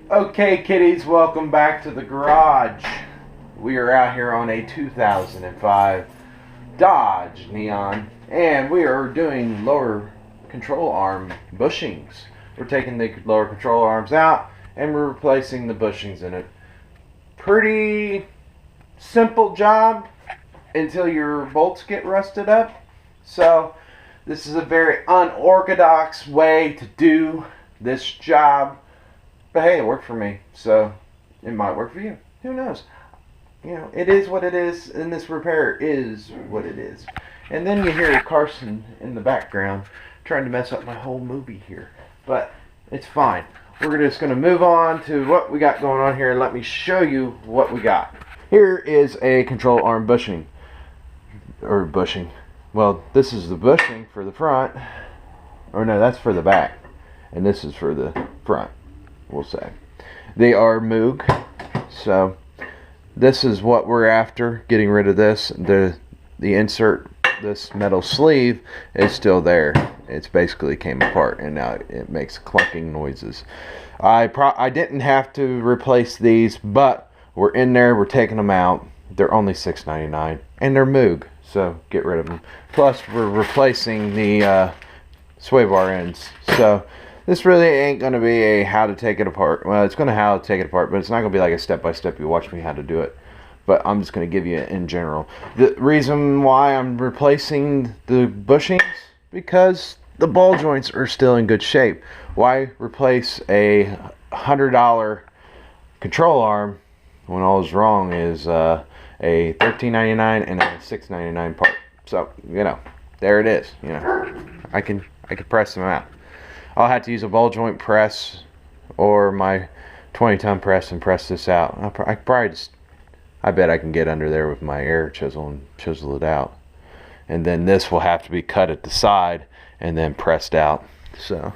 Okay, kiddies, welcome back to the garage. We are out here on a 2005 Dodge Neon, and we are doing lower control arm bushings. We're taking the lower control arms out, and we're replacing the bushings in it. Pretty simple job until your bolts get rusted up. So, this is a very unorthodox way to do this job. But hey, it worked for me, so it might work for you. Who knows? You know, it is what it is, and this repair is what it is. And then you hear Carson in the background trying to mess up my whole movie here. But it's fine. We're just going to move on to what we got going on here, and let me show you what we got. Here is a control arm bushing. Or bushing. Well, this is the bushing for the front. Or no, that's for the back. And this is for the front. We'll say they are Moog, so this is what we're after, getting rid of this. The insert, this metal sleeve, is still there. It's basically came apart, and now it makes clunking noises. I didn't have to replace these, but we're in there, we're taking them out. They're only $6.99, and they're Moog, so get rid of them. Plus we're replacing the sway bar ends, so this really ain't going to be a how to take it apart. Well, it's going to how to take it apart, but it's not going to be like a step-by-step. You watch me how to do it. But I'm just going to give you in general. The reason why I'm replacing the bushings, because the ball joints are still in good shape. Why replace a $100 control arm when all is wrong is a $13.99 and a $6.99 part? So, you know, there it is. You know, I can press them out. I'll have to use a ball joint press or my 20-ton press and press this out. I bet I can get under there with my air chisel and chisel it out. And then this will have to be cut at the side and then pressed out. So,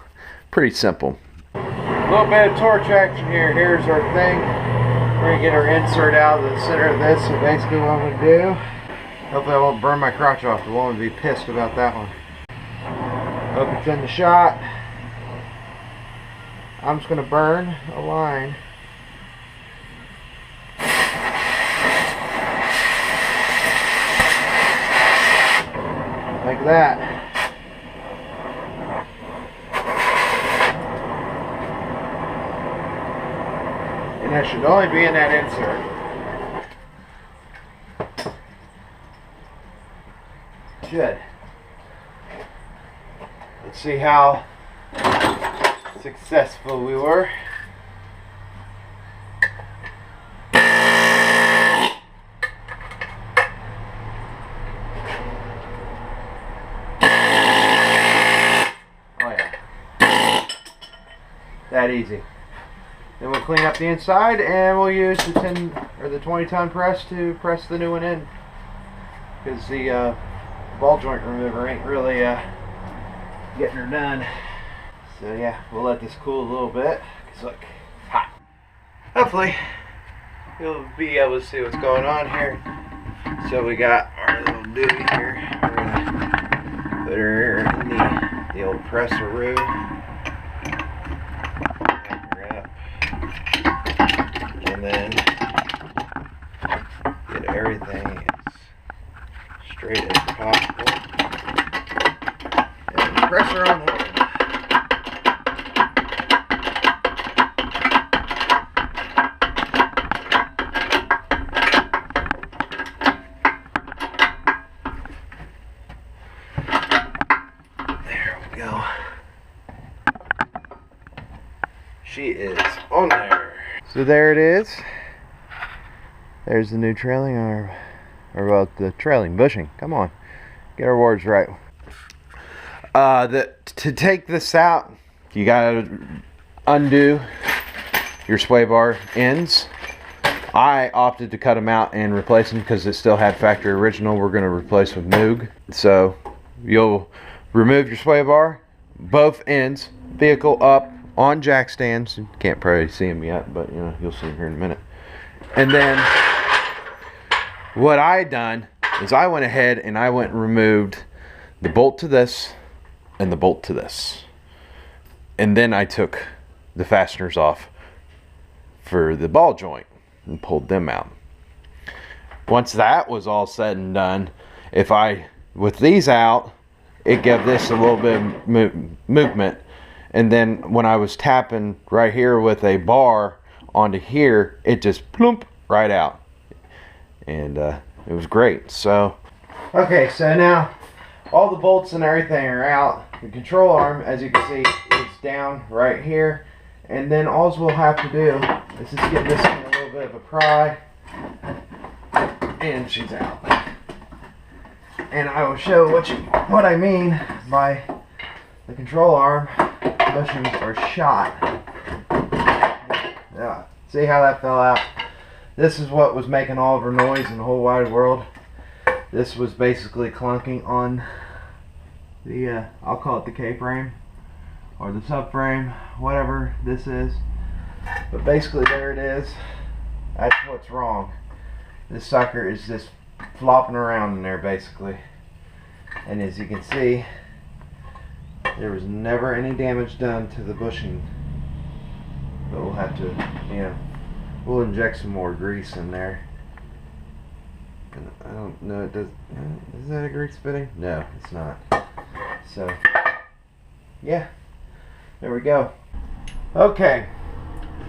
pretty simple. A little bit of torch action here. Here's our thing. We're going to get our insert out of the center of this. So basically what I'm going to do, hopefully I won't burn my crotch off. The woman will be pissed about that one. Hope it's in the shot. I'm just going to burn a line. Like that. And that should only be in that insert. Should. Let's see how successful we were. Oh yeah. That easy. Then we'll clean up the inside and we'll use the 20-ton press to press the new one in. Because the ball joint remover ain't really getting her done. So yeah, we'll let this cool a little bit, because look, hot. Hopefully, you'll be able to see what's going on here. So we got our little doobie here. We're going to put her in the old presser-oo. Back her up. And then get everything as straight as possible. And press her on home. Go. She is on there. So there it is. There's the new trailing arm. Or well, the trailing bushing. Come on. Get our words right. To take this out, you gotta undo your sway bar ends. I opted to cut them out and replace them because it still had factory original. We're going to replace with Moog. So you'll remove your sway bar, both ends, vehicle up on jack stands. You can't probably see them yet, but you know, you'll see them here in a minute. And then what I done is I went ahead and I went and removed the bolt to this and the bolt to this. And then I took the fasteners off for the ball joint and pulled them out. Once that was all said and done, with these out, it gave this a little bit of movement, and then when I was tapping right here with a bar onto here, it just plump right out, and it was great. So okay, so now all the bolts and everything are out. The control arm, as you can see, is down right here, and then all we'll have to do is just give this one a little bit of a pry, and she's out. And I will show what I mean by the control arm bushings are shot. Yeah, see how that fell out? This is what was making all of her noise in the whole wide world. This was basically clunking on the, I'll call it the K-frame, or the subframe, whatever this is. But basically there it is. That's what's wrong. This sucker is just flopping around in there basically. And as you can see, there was never any damage done to the bushing. But we'll have to, we'll inject some more grease in there. And I don't know, is that a grease fitting? No, it's not. So, yeah, there we go. Okay,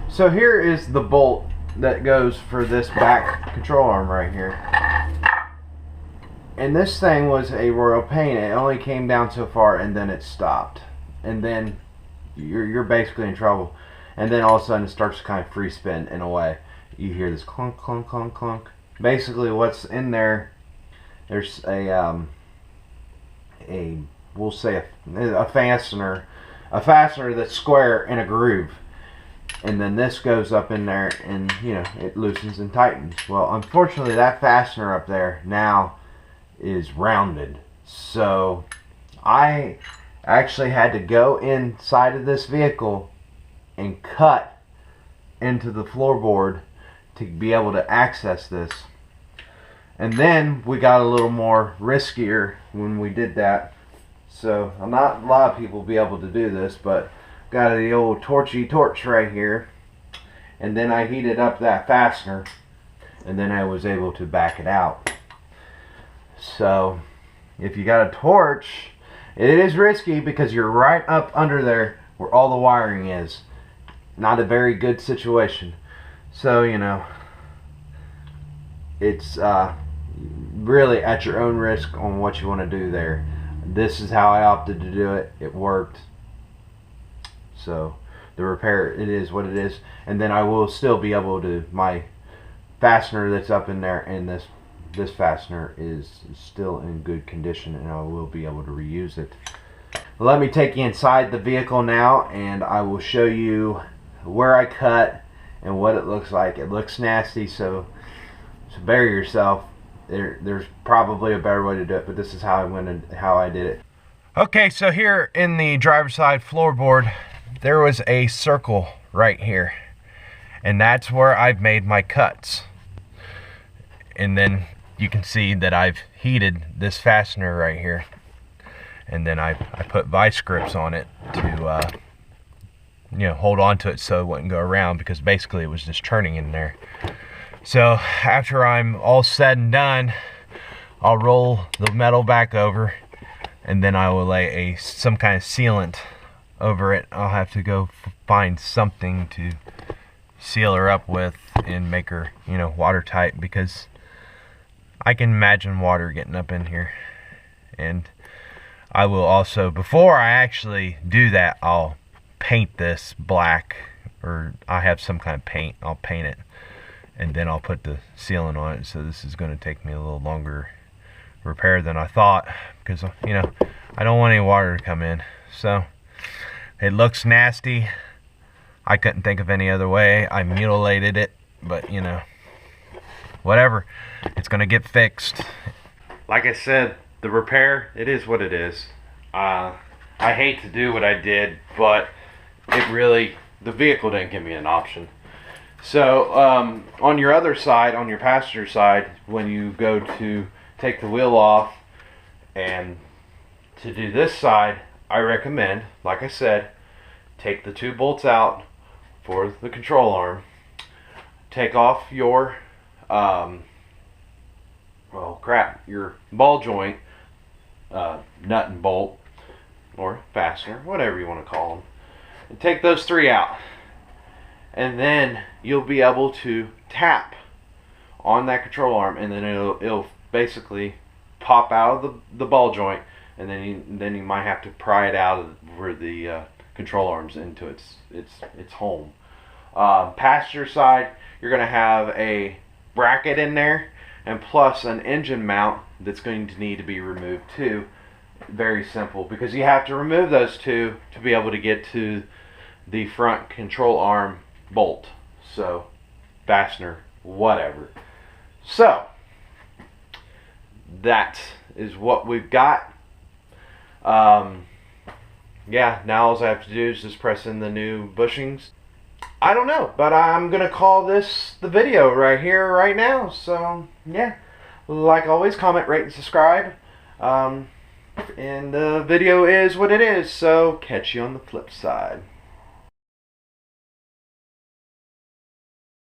so here is the bolt that goes for this back control arm right here. And this thing was a royal pain. It only came down so far and then it stopped. And then you're basically in trouble. And then all of a sudden it starts to kind of free spin in a way. You hear this clunk, clunk, clunk, clunk. Basically what's in there, there's we'll say a fastener that's square in a groove. And then this goes up in there and it loosens and tightens. Well, unfortunately that fastener up there now is rounded, so I actually had to go inside of this vehicle and cut into the floorboard to be able to access this. And then we got a little more riskier when we did that. So not a lot of people will be able to do this, but got the old torch right here, and then I heated up that fastener, and then I was able to back it out. So if you got a torch, it is risky because you're right up under there where all the wiring is. Not a very good situation. So it's really at your own risk on what you want to do there. This is how I opted to do it. It worked. So the repair, it is what it is. And then I will still be able to, my fastener that's up in there, and this fastener is still in good condition, and I will be able to reuse it. Let me take you inside the vehicle now, and I will show you where I cut and what it looks like. It looks nasty, so bury yourself. There's probably a better way to do it, but this is how I did it. Okay, so here in the driver's side floorboard, there was a circle right here, and that's where I've made my cuts. And then you can see that I've heated this fastener right here, and then I put vice grips on it to hold on to it so it wouldn't go around, because basically it was just churning in there. So after I'm all said and done, I'll roll the metal back over, and then I will lay some kind of sealant over it. I'll have to go find something to seal her up with and make her watertight, because I can imagine water getting up in here. And I will also, before I actually do that, I'll paint this black, or I have some kind of paint. I'll paint it, and then I'll put the sealant on it. So this is going to take me a little longer repair than I thought, because I don't want any water to come in. So it looks nasty. I couldn't think of any other way. I mutilated it, but whatever. It's gonna get fixed. Like I said, the repair, it is what it is. I hate to do what I did, but the vehicle didn't give me an option. So on your other side, on your passenger side, when you go to take the wheel off and to do this side, I recommend, like I said, take the two bolts out for the control arm, take off your your ball joint, nut and bolt, or fastener, whatever you want to call them, and take those three out, and then you'll be able to tap on that control arm, and then it'll basically pop out of the ball joint, and then you might have to pry it out of where the control arms into its home. Passenger side, you're going to have a bracket in there, and plus an engine mount that's going to need to be removed too. Very simple, because you have to remove those two to be able to get to the front control arm bolt, so fastener, whatever. So that is what we've got. Yeah, now all I have to do is just press in the new bushings. I don't know, but I'm gonna call this the video right here, right now. So yeah, like always, comment, rate, and subscribe. And the video is what it is, so catch you on the flip side.